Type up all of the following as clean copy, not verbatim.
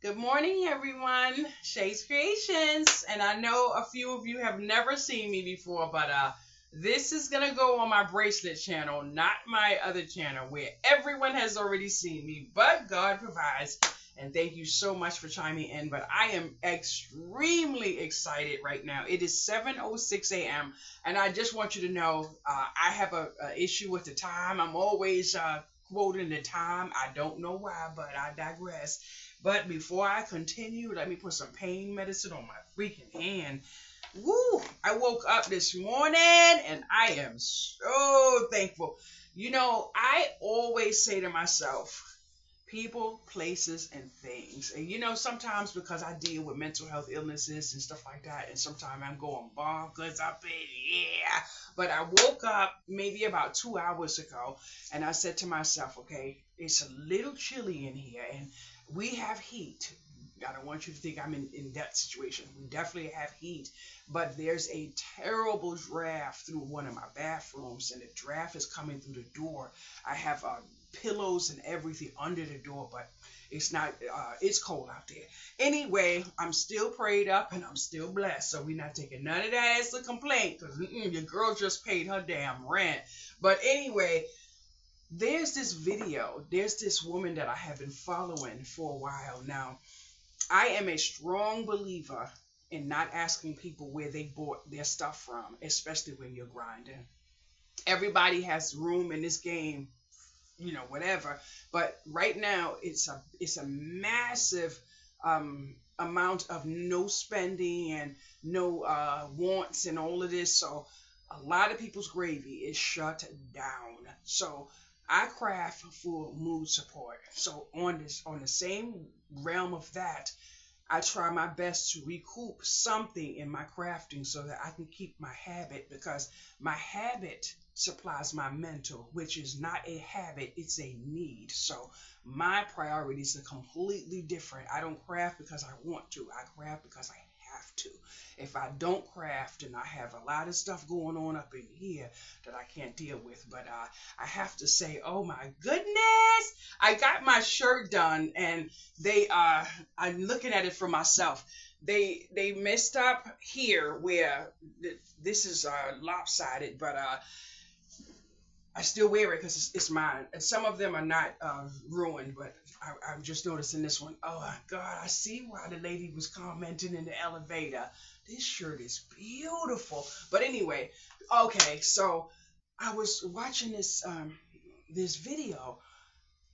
Good morning, everyone. Shay's Creations, and I know a few of you have never seen me before, but this is gonna go on my bracelet channel, not my other channel, where everyone has already seen me. But God provides, and thank you so much for chiming in. But I am extremely excited right now. It is 7:06 a.m., and I just want you to know I have a issue with the time. I'm always quoting the time. I don't know why, but I digress. But before I continue, let me put some pain medicine on my freaking hand. Woo! I woke up this morning and I am so thankful. I always say to myself, people, places, and things. And sometimes because I deal with mental health illnesses and stuff like that, and sometimes I'm going bonkers up in here. But I woke up maybe about 2 hours ago and I said to myself, okay, it's a little chilly in here and we have heat. I don't want you to think I'm in that situation. We definitely have heat, but there's a terrible draft through one of my bathrooms, and the draft is coming through the door. I have pillows and everything under the door, but it's not. It's cold out there. Anyway, I'm still prayed up and I'm still blessed, so we're not taking none of that as a complaint because your girl just paid her damn rent. But anyway, there's this woman that I have been following for a while now. I am a strong believer in not asking people where they bought their stuff from, especially when you're grinding. Everybody has room in this game, whatever. But right now, it's a massive amount of no spending and no wants and all of this. So a lot of people's gravy is shut down. So I craft for mood support. So on the same realm of that, I try my best to recoup something in my crafting so that I can keep my habit because my habit supplies my mental, which is not a habit, it's a need. So my priorities are completely different. I don't craft because I want to, I craft because I have to. If I don't craft and I have a lot of stuff going on up in here that I can't deal with, but I have to say, oh my goodness, I got my shirt done and I'm looking at it for myself. They messed up here where this is lopsided, but I still wear it because it's mine. And some of them are not ruined, but I'm just noticing this one. Oh my God, I see why the lady was commenting in the elevator. This shirt is beautiful. But anyway, okay, so I was watching this video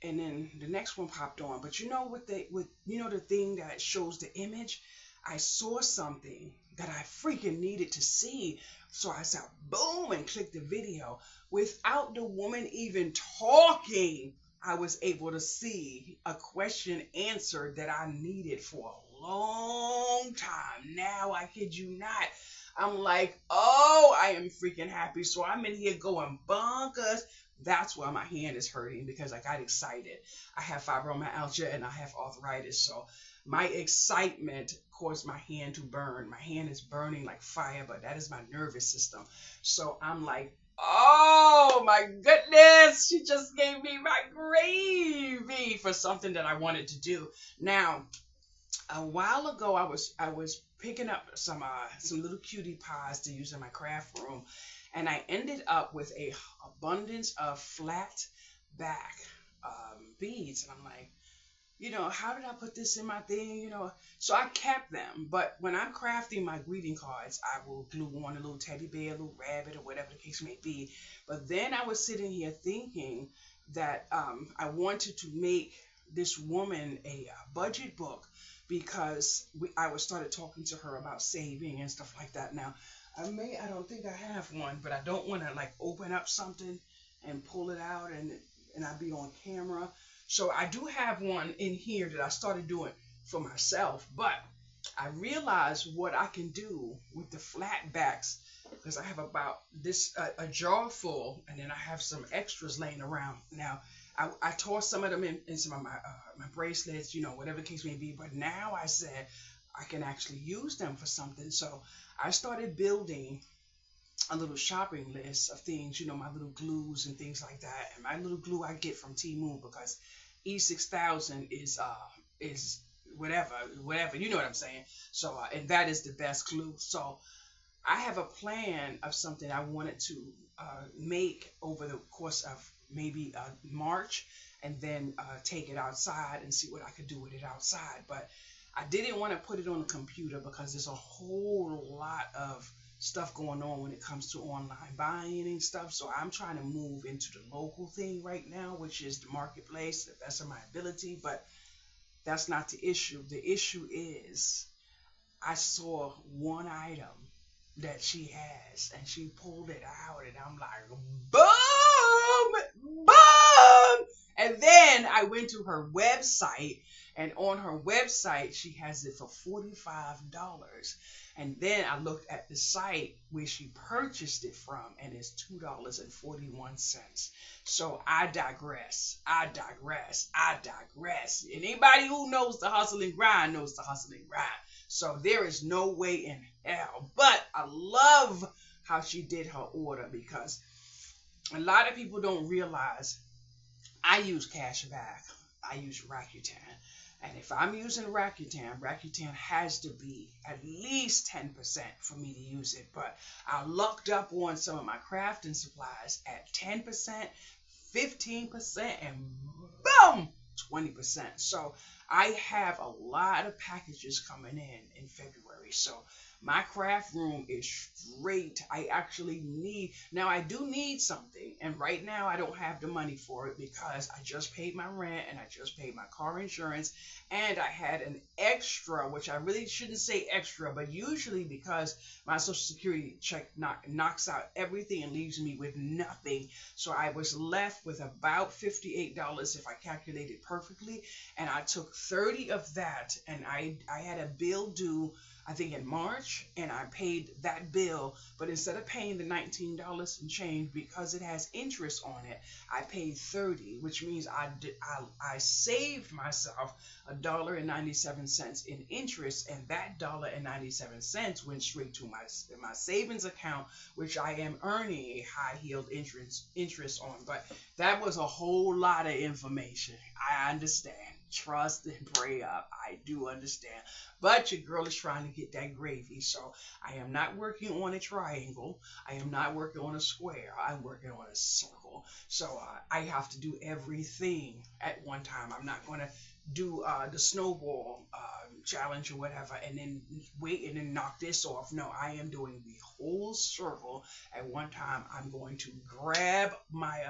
and then the next one popped on. But you know what the thing that shows the image? I saw something that I freaking needed to see. So I said boom and clicked the video. Without the woman even talking, I was able to see a question answered that I needed for a long time. Now I kid you not. I'm like, oh, I am freaking happy. So I'm in here going bonkers. That's why my hand is hurting because I got excited. I have fibromyalgia and I have arthritis. So my excitement caused my hand to burn. My hand is burning like fire, but that is my nervous system. So I'm like, oh my goodness, she just gave me my gravy for something that I wanted to do. Now, a while ago, I was picking up some little cutie pies to use in my craft room, and I ended up with a abundance of flat back beads, and I'm like, how did I put this in my thing? So I kept them. But when I'm crafting my greeting cards, I will glue on a little teddy bear, a little rabbit, or whatever the case may be. But then I was sitting here thinking that I wanted to make this woman a budget book because I was started talking to her about saving and stuff like that. Now, I don't think I have one, but I don't want to like open up something and pull it out and I be on camera. So I do have one in here that I started doing for myself, but I realized what I can do with the flat backs because I have about this a jar full, and then I have some extras laying around. Now I tossed some of them in some of my bracelets, whatever the case may be. But now I said I can actually use them for something. So I started building a little shopping list of things, my little glues and things like that. And my little glue I get from Temu because E6000 is whatever, whatever. You know what I'm saying? So, and that is the best clue. So, I have a plan of something I wanted to make over the course of maybe March, and then take it outside and see what I could do with it outside. But I didn't want to put it on the computer because there's a whole lot of stuff going on when it comes to online buying and stuff. So I'm trying to move into the local thing right now, which is the marketplace, the best of my ability. But that's not the issue. The issue is I saw one item that she has and she pulled it out and I'm like, boom, boom. And then I went to her website, and on her website she has it for $45. And then I looked at the site where she purchased it from, and it's $2.41. So I digress. I digress. Anybody who knows the hustle and grind knows the hustle and grind. So there is no way in hell. But I love how she did her order, because a lot of people don't realize I use Cashback. I use Rakuten. And if I'm using Rakuten, Rakuten has to be at least 10% for me to use it. But I lucked up on some of my crafting supplies at 10%, 15%, and boom, 20%. So I have a lot of packages coming in February. So my craft room is straight. I actually need, now I do need something, and right now I don't have the money for it because I just paid my rent and I just paid my car insurance, and I had an extra, which I really shouldn't say extra, but usually because my social security check knocks out everything and leaves me with nothing. So I was left with about $58 if I calculated perfectly, and I took 30 of that, and I had a bill due I think in March, and I paid that bill, but instead of paying the $19 and change, because it has interest on it, I paid 30, which means I saved myself $1.97 in interest, and that $1.97 went straight to my savings account, which I am earning a high yield interest on. But that was a whole lot of information. I understand. Trust and pray up. I do understand. But your girl is trying to get that gravy. So I am not working on a triangle. I am not working on a square. I'm working on a circle. So I have to do everything at one time. I'm not going to do the snowball challenge or whatever and then wait and then knock this off. No, I am doing the whole circle at one time. I'm going to grab my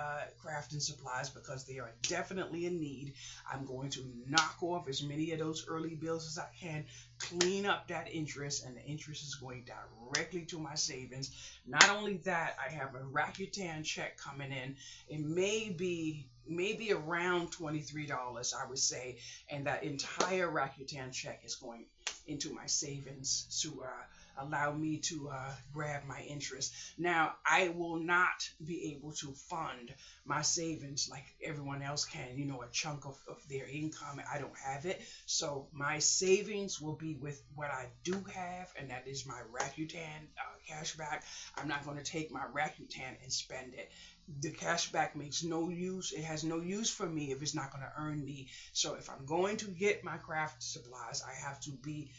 crafting supplies because they are definitely in need. I'm going to knock off as many of those early bills as I can, clean up that interest, and the interest is going directly to my savings. Not only that, I have a Rakuten check coming in. It may be maybe around $23, I would say, and that entire Rakuten check is going into my savings to allow me to grab my interest. Now, I will not be able to fund my savings like everyone else can, you know, a chunk of their income. I don't have it. So my savings will be with what I do have, and that is my Rakuten cashback. I'm not going to take my Rakuten and spend it. The cashback makes no use. It has no use for me if it's not going to earn me. So if I'm going to get my craft supplies, I have to be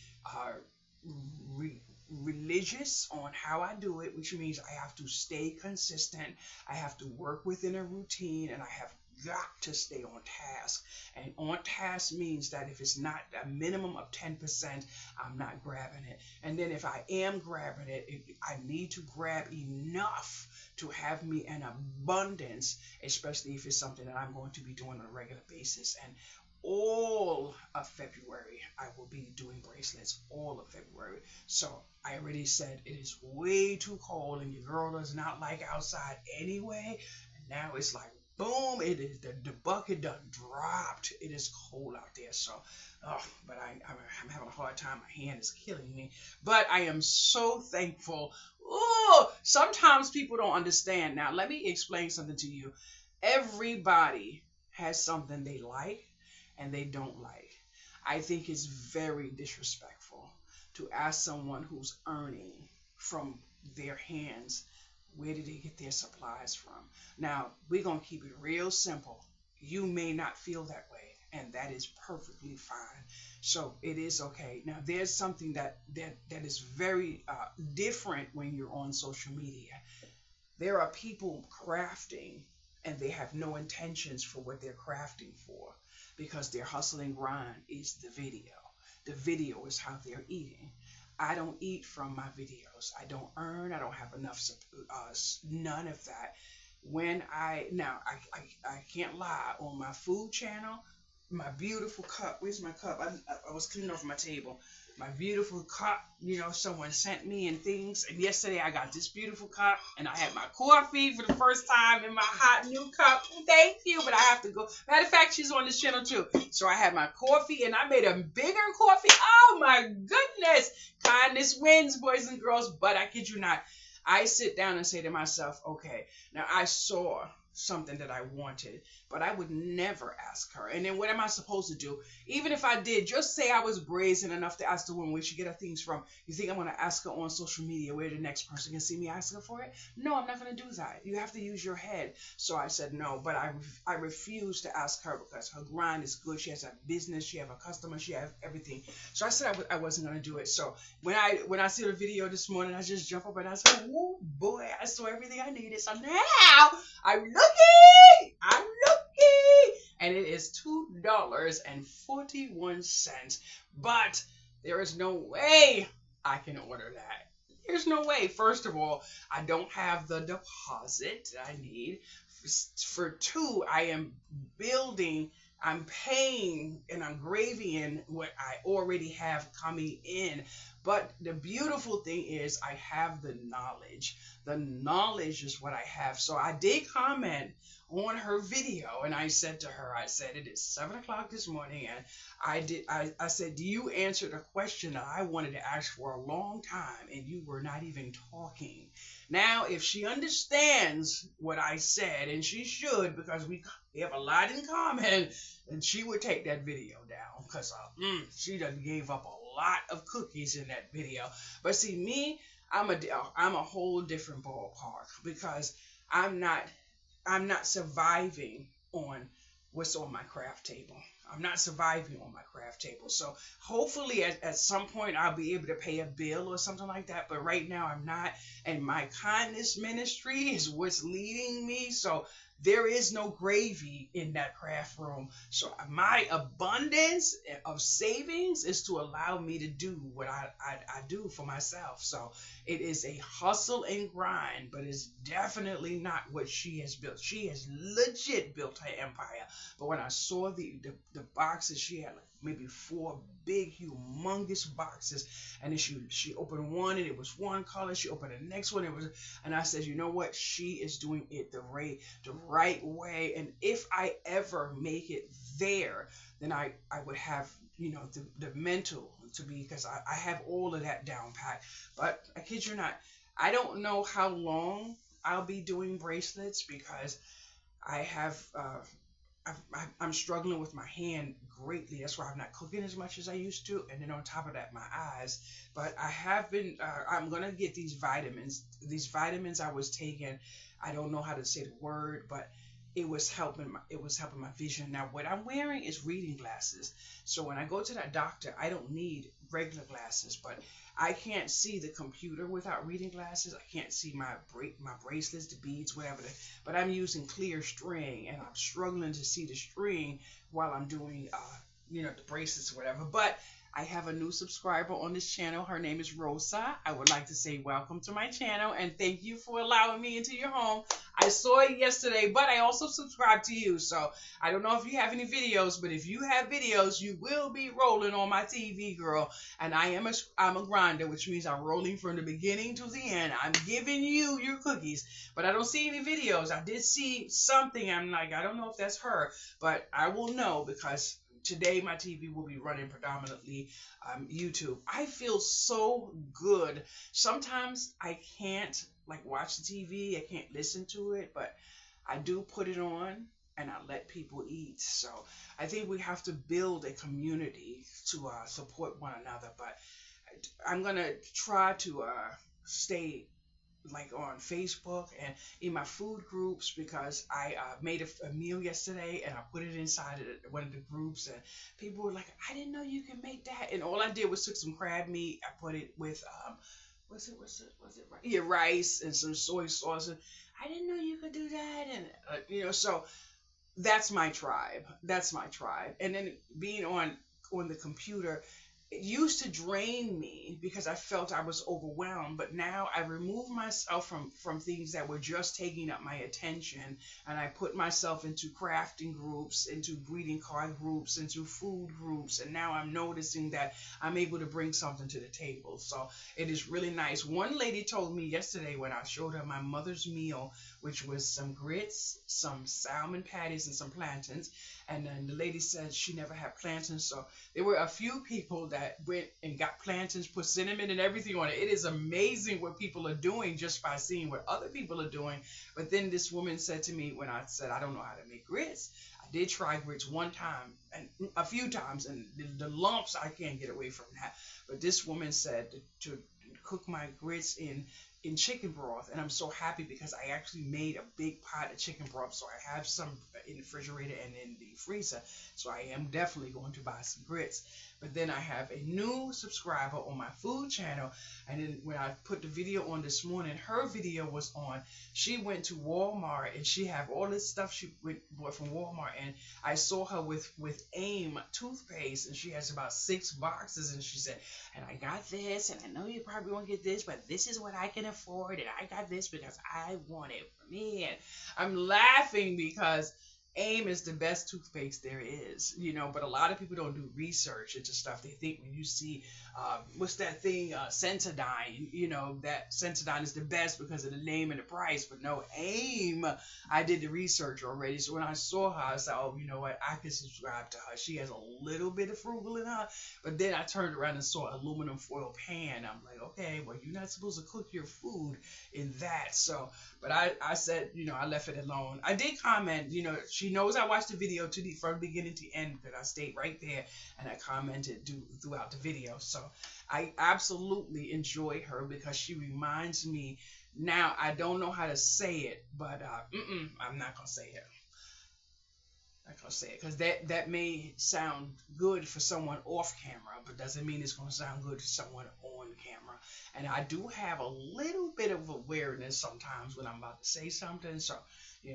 religious on how I do it, which means I have to stay consistent. I have to work within a routine, and I have got to stay on task. And on task means that if it's not a minimum of 10%, I'm not grabbing it. And then if I am grabbing it, I need to grab enough to have me an abundance, especially if it's something that I'm going to be doing on a regular basis. And all of February, I will be doing bracelets, all of February. So I already said it is way too cold, and your girl does not like outside anyway. And now it's like, boom, it is the bucket done dropped. It is cold out there. So, but I'm having a hard time. My hand is killing me. But I am so thankful. Oh, sometimes people don't understand. Now, let me explain something to you. Everybody has something they like and they don't like. I think it's very disrespectful to ask someone who's earning from their hands, where did they get their supplies from? Now, we're going to keep it real simple. You may not feel that way. and that is perfectly fine. So it is okay. Now there's something that is very different when you're on social media. There are people crafting and they have no intentions for what they're crafting for, because their hustle and grind is the video. The video is how they're eating. I don't eat from my videos. I don't earn. I don't have enough. None of that. When I now I can't lie, on my food channel, my beautiful cup. Where's my cup? I was cleaning off my table. My beautiful cup, someone sent me and things. And yesterday I got this beautiful cup and I had my coffee for the first time in my hot new cup. Thank you, but I have to go. Matter of fact, she's on this channel too. So I had my coffee and I made a bigger coffee. Oh my goodness. Kindness wins, boys and girls. But I kid you not, I sit down and say to myself, okay, now I saw something that I wanted, but I would never ask her. And then what am I supposed to do? Even if I did, just say I was brazen enough to ask the woman where she get her things from. You think I'm going to ask her on social media where the next person can see me ask her for it? No, I'm not going to do that. You have to use your head. So I said no, but I refused to ask her because her grind is good. She has a business, she have a customer, she have everything. So I said I wasn't going to do it. So when I see the video this morning, I just jump up and I said, oh boy, I saw everything I needed. So now I'm looking. And it is $2.41. But there is no way I can order that. There's no way. First of all, I don't have the deposit I need. For two, I am building, I'm paying, and I'm gravying what I already have coming in. But the beautiful thing is I have the knowledge. The knowledge is what I have. So I did comment on her video and I said to her, I said, it is 7 o'clock this morning, and I said, do you answer the question that I wanted to ask for a long time and you were not even talking? Now, if she understands what I said, and she should, because we have a lot in common, and she would take that video down, because she done gave up a lot of cookies in that video. But see, me, I'm a whole different ballpark, because I'm not surviving on what's on my craft table. I'm not surviving on my craft table. So hopefully at some point I'll be able to pay a bill or something like that. But right now I'm not. And my kindness ministry is what's leading me. So there is no gravy in that craft room. So my abundance of savings is to allow me to do what I do for myself. So it is a hustle and grind, but it's definitely not what she has built. She has legit built her empire. But when I saw the boxes, she had like maybe 4 big, humongous boxes, and then she opened one and it was one color. She opened the next one, and I said, you know what? She is doing it the right way. And if I ever make it there, then I would have the mental to be, because I have all of that down pat. But I kid you not, I don't know how long I'll be doing bracelets, because I have I'm struggling with my hand greatly. That's why I'm not cooking as much as I used to. And then on top of that, my eyes. But I have been, I'm going to get these vitamins. These vitamins I was taking, I don't know how to say the word, but it was helping my vision. Now what I'm wearing is reading glasses. So when I go to that doctor, I don't need regular glasses, but I can't see the computer without reading glasses. I can't see my bracelets, the beads, whatever. But I'm using clear string, and I'm struggling to see the string while I'm doing the bracelets or whatever. But I have a new subscriber on this channel. Her name is Rosa. I would like to say welcome to my channel, and thank you for allowing me into your home. I saw it yesterday, but I also subscribe to you. So I don't know if you have any videos, but if you have videos, you will be rolling on my TV, girl. And I'm a grinder, which means I'm rolling from the beginning to the end. I'm giving you your cookies, but I don't see any videos. I did see something. I'm like, I don't know if that's her, but I will know, because today my TV will be running predominantly YouTube. I feel so good. Sometimes I can't watch the TV. I can't listen to it, but I do put it on and I let people eat. So I think we have to build a community to support one another. But I'm gonna try to stay like on Facebook and in my food groups, because I made a meal yesterday and I put it inside of one of the groups, and people were like, I didn't know you can make that. And all I did was took some crab meat, I put it with yeah, rice and some soy sauce. And I didn't know you could do that, and so that's my tribe. That's my tribe. And then being on the computer, it used to drain me because I felt I was overwhelmed, but now I remove myself from things that were just taking up my attention, and I put myself into crafting groups, into greeting card groups, into food groups, and now I'm noticing that I'm able to bring something to the table. So it is really nice. One lady told me yesterday when I showed her my mother's meal, which was some grits, some salmon patties, and some plantains, and then the lady said she never had plantains. So there were a few people that went and got plantains, put cinnamon and everything on it. It is amazing what people are doing just by seeing what other people are doing. But then this woman said to me when I said I don't know how to make grits, I did try grits one time and a few times, and the lumps, I can't get away from that. But this woman said to cook my grits in chicken broth, and I'm so happy because I actually made a big pot of chicken broth, so I have some in the refrigerator and in the freezer. So I am definitely going to buy some grits. But then I have a new subscriber on my food channel, and then when I put the video on this morning, her video was on. She went to Walmart and she have all this stuff she bought from Walmart, and I saw her with AIM toothpaste, and she has about 6 boxes, and she said, and I got this, and I know you probably won't get this, but this is what I can afford, and I got this because I want it for me. And I'm laughing because AIM is the best toothpaste there is, but a lot of people don't do research into stuff. They think when you see, what's that thing, Sensodyne, that Sensodyne is the best because of the name and the price. But no, AIM, I did the research already. So when I saw her, I said, oh, you know what, I can subscribe to her. She has a little bit of frugal in her. But then I turned around and saw aluminum foil pan. I'm like, okay, well, you're not supposed to cook your food in that. So, but I said, I left it alone. I did comment, she knows I watched the video from beginning to end because I stayed right there and I commented throughout the video. So I absolutely enjoy her because she reminds me. Now I don't know how to say it, but I'm not gonna say it. I'm not gonna say it because that may sound good for someone off camera, but doesn't mean it's gonna sound good for someone on camera. And I do have a little bit of awareness sometimes when I'm about to say something. So,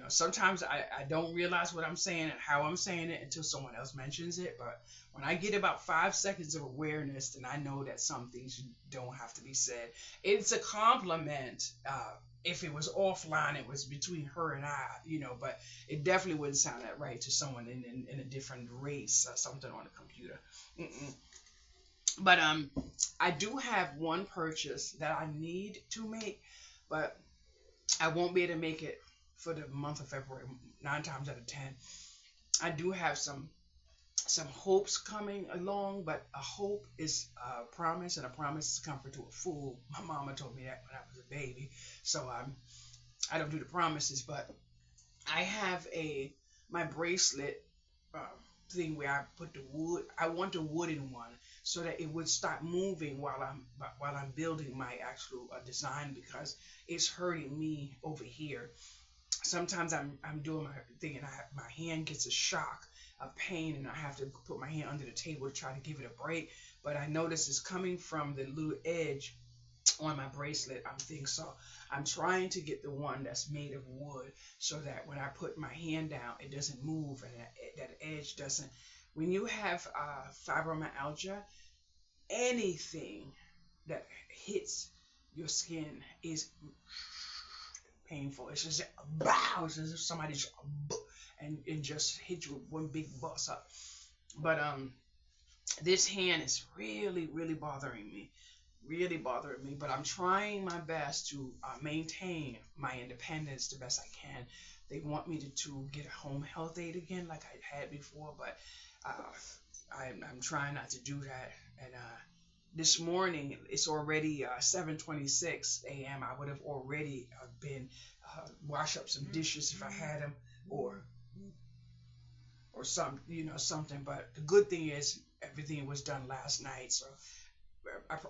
sometimes I don't realize what I'm saying and how I'm saying it until someone else mentions it. But when I get about 5 seconds of awareness, then I know that some things don't have to be said. It's a compliment. If it was offline, it was between her and I, but it definitely wouldn't sound that right to someone in a different race or something on the computer. But I do have one purchase that I need to make, but I won't be able to make it for the month of February. 9 times out of 10, I do have some hopes coming along, but a hope is a promise, and a promise is comfort to a fool. My mama told me that when I was a baby, so I don't do the promises. But I have my bracelet thing where I put the wood. I want a wooden one so that it would stop moving while I'm building my actual design, because it's hurting me over here. Sometimes I'm doing my thing and my hand gets a shock of pain, and I have to put my hand under the table to try to give it a break. But I notice it's coming from the little edge on my bracelet. I'm thinking, so I'm trying to get the one that's made of wood so that when I put my hand down, it doesn't move, and that edge doesn't. When you have fibromyalgia, anything that hits your skin is painful. It's just bow. It's as if somebody just and just hit you with one big bust up. But this hand is really, really bothering me. Really bothering me. But I'm trying my best to maintain my independence the best I can. They want me to get a home health aide again like I had before, but I'm trying not to do that. And this morning, it's already 7:26 a.m. I would have already been wash up some dishes if I had them, or something. But the good thing is everything was done last night, so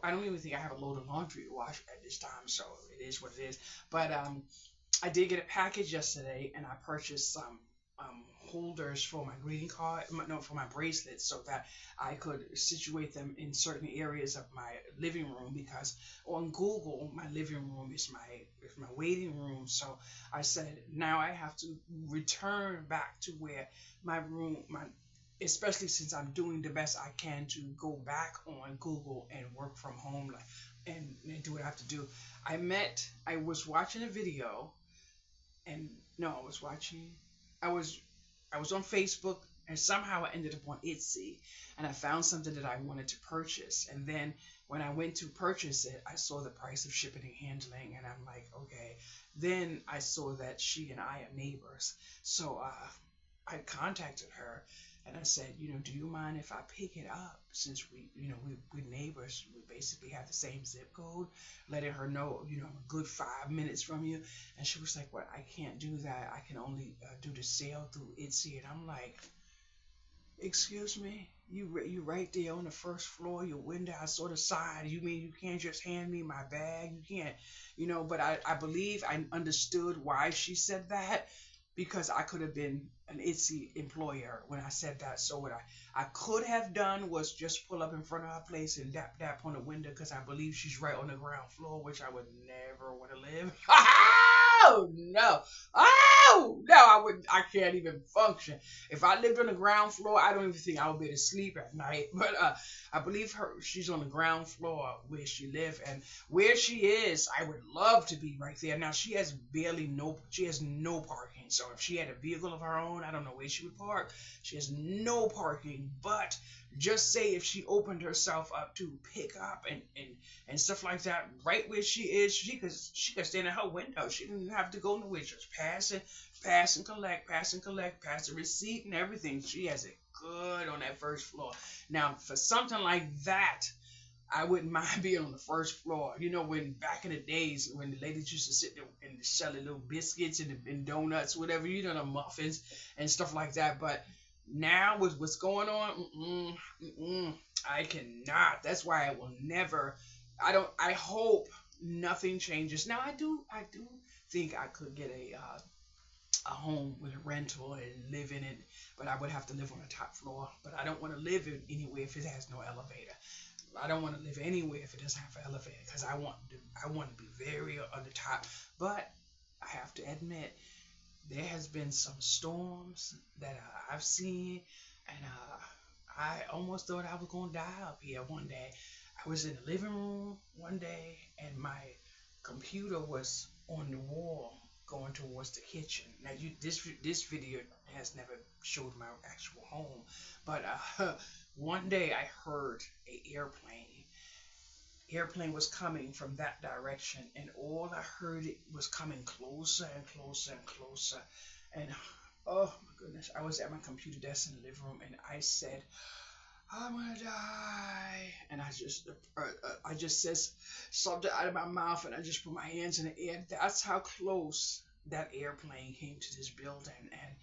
I don't even think I have a load of laundry to wash at this time, so it is what it is. But I did get a package yesterday, and I purchased some holders for my greeting card, no, for my bracelets, so that I could situate them in certain areas of my living room. Because on Google, my living room is my waiting room. So I said now I have to return back to where my room, my especially since I'm doing the best I can to go back on Google and work from home, like, and do what I have to do. I was watching a video, and no, I was I was on Facebook, and somehow I ended up on Etsy, and I found something that I wanted to purchase. And then when I went to purchase it, I saw the price of shipping and handling, and I'm like, okay. Then I saw that she and I are neighbors, so I contacted her, and I said, do you mind if I pick it up, since we're neighbors, we basically have the same zip code, letting her know, I'm a good 5 minutes from you. And she was like, well, I can't do that. I can only do the sale through Etsy. And I'm like, excuse me, you right there on the first floor, your window, I saw the side. You mean you can't just hand me my bag? You can't, but I believe I understood why she said that, because I could have been an Etsy employer when I said that. So what I could have done was just pull up in front of her place and dap on the window, because I believe she's right on the ground floor, which I would never want to live. Oh no! Oh no! I can't even function. If I lived on the ground floor, I don't even think I would be able to sleep at night. But I believe she's on the ground floor where she lives, and where she is, I would love to be right there. Now she has no parking. So if she had a vehicle of her own, I don't know where she would park. She has no parking. But just say if she opened herself up to pick up and stuff like that, right where she is, she could stand at her window. She didn't have to go nowhere. Just pass and collect, pass the receipt and everything. She has it good on that first floor. Now, for something like that, I wouldn't mind being on the first floor. When back in the days when the ladies used to sit there and sell the little biscuits and donuts, whatever, the muffins and stuff like that. But now with what's going on, I cannot. That's why I will never. I hope nothing changes. Now I do think I could get a home with a rental and live in it, but I would have to live on the top floor. But I don't want to live anywhere if it has no elevator. I don't want to live anywhere if it doesn't have an elevator, because I want to be very on the top. But I have to admit, there has been some storms that I've seen, and I almost thought I was gonna die up here one day. I was in the living room one day, and my computer was on the wall going towards the kitchen. Now, this video has never showed my actual home, but one day I heard an airplane was coming from that direction, and all I heard, it was coming closer and closer and closer. And oh my goodness, I was at my computer desk in the living room, and I said, I'm gonna die. And I just said something out of my mouth, and I just put my hands in the air. That's how close that airplane came to this building. And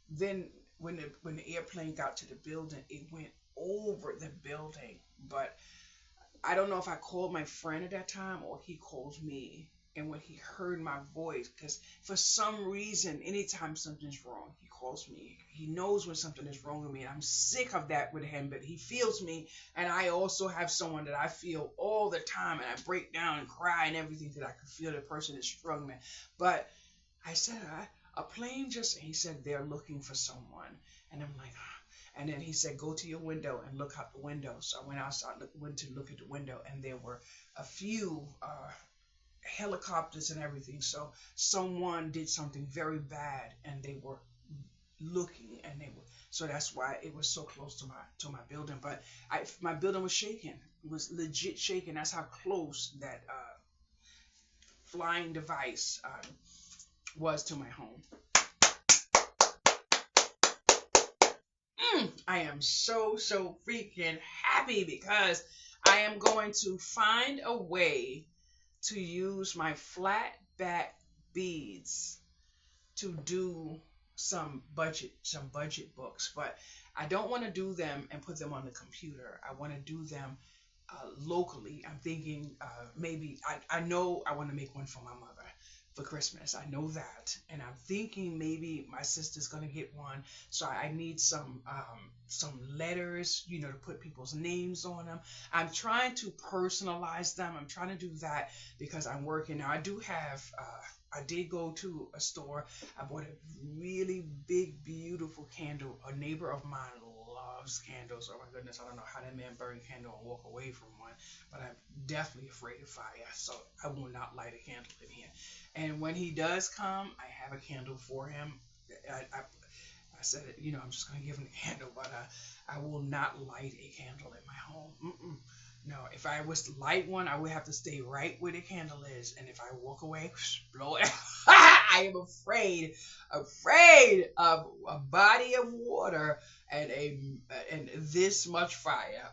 then when the airplane got to the building, it went over the building. But I don't know if I called my friend at that time or he called me. And when he heard my voice, because for some reason, anytime something's wrong, he calls me. He knows when something is wrong with me. And I'm sick of that with him, but he feels me. And I also have someone that I feel all the time. And I break down and cry and everything, that I can feel the person is struggling. But I said, a plane just, and he said, they're looking for someone. And I'm like, and then he said, go to your window and look out the window. So I went outside, went to look at the window, and there were a few helicopters and everything. So someone did something very bad, and they were looking, and so that's why it was so close to my building. But my building was shaking. It was legit shaking. That's how close that flying device was to my home. I am so freaking happy, because I am going to find a way to use my flat back beads to do some budget books. But I don't want to do them and put them on the computer. I want to do them locally. I'm thinking maybe I know I want to make one for my mother for Christmas. I know that, and I'm thinking maybe my sister's gonna get one. So I need some letters, you know, to put people's names on them. I'm trying to personalize them. I'm trying to do that because I'm working now. I do have. I did go to a store. I bought a really big, beautiful candle. A neighbor of mine loves candles. Oh my goodness, I don't know how that man burn a candle and walk away from one, but I'm definitely afraid of fire, so I will not light a candle in here. And when he does come, I have a candle for him. I said, you know, I'm just gonna give him a candle, but I will not light a candle in my home. Mm-mm. No, if I was to light one, I would have to stay right where the candle is, and if I walk away, blow it. I am afraid of a body of water and and this much fire.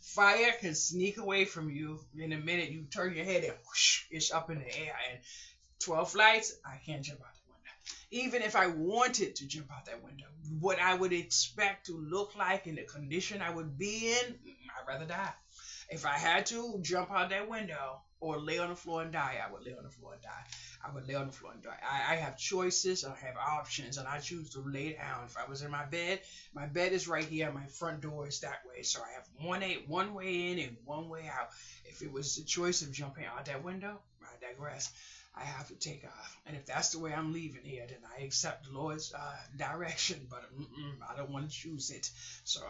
Fire can sneak away from you in a minute. You turn your head and whoosh, it's up in the air. And 12 flights, I can't jump out the window. Even if I wanted to jump out that window, what I would expect to look like in the condition I would be in, I'd rather die. If I had to jump out that window or lay on the floor and die, I would lay on the floor and die. I would lay on the floor and die. I have choices, I have options, and I choose to lay down. If I was in my bed is right here, my front door is that way. So I have one way in and one way out. If it was the choice of jumping out that window, I digress. I have to take off. And if that's the way I'm leaving here, then I accept the Lord's direction, but I don't want to choose it. So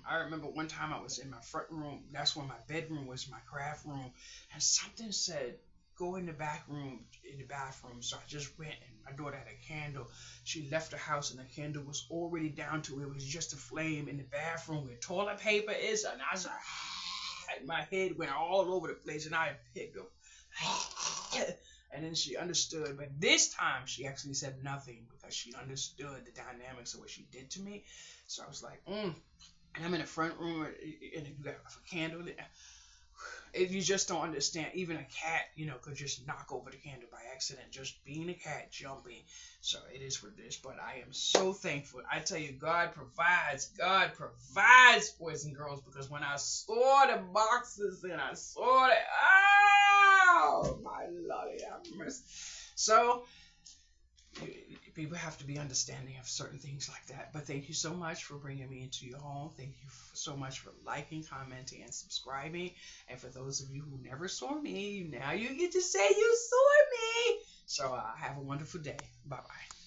I remember one time I was in my front room. That's when my bedroom was my craft room. And something said, go in the back room, in the bathroom. So I just went, and my daughter had a candle. She left the house, and the candle was already down to it was just a flame in the bathroom where toilet paper is. And I was like, my head went all over the place, and I picked up. And then she understood, but this time she actually said nothing because she understood the dynamics of what she did to me. So I was like, and I'm in the front room, and you got a candle. You just don't understand. Even a cat, you know, could just knock over the candle by accident, just being a cat jumping. So it is what it is. But I am so thankful. I tell you, God provides. God provides, boys and girls, because when I saw the boxes and I saw it, oh my Lord, have mercy. So people have to be understanding of certain things like that. But thank you so much for bringing me into your home. Thank you so much for liking, commenting, and subscribing. And for those of you who never saw me, now you get to say you saw me. So have a wonderful day. Bye-bye.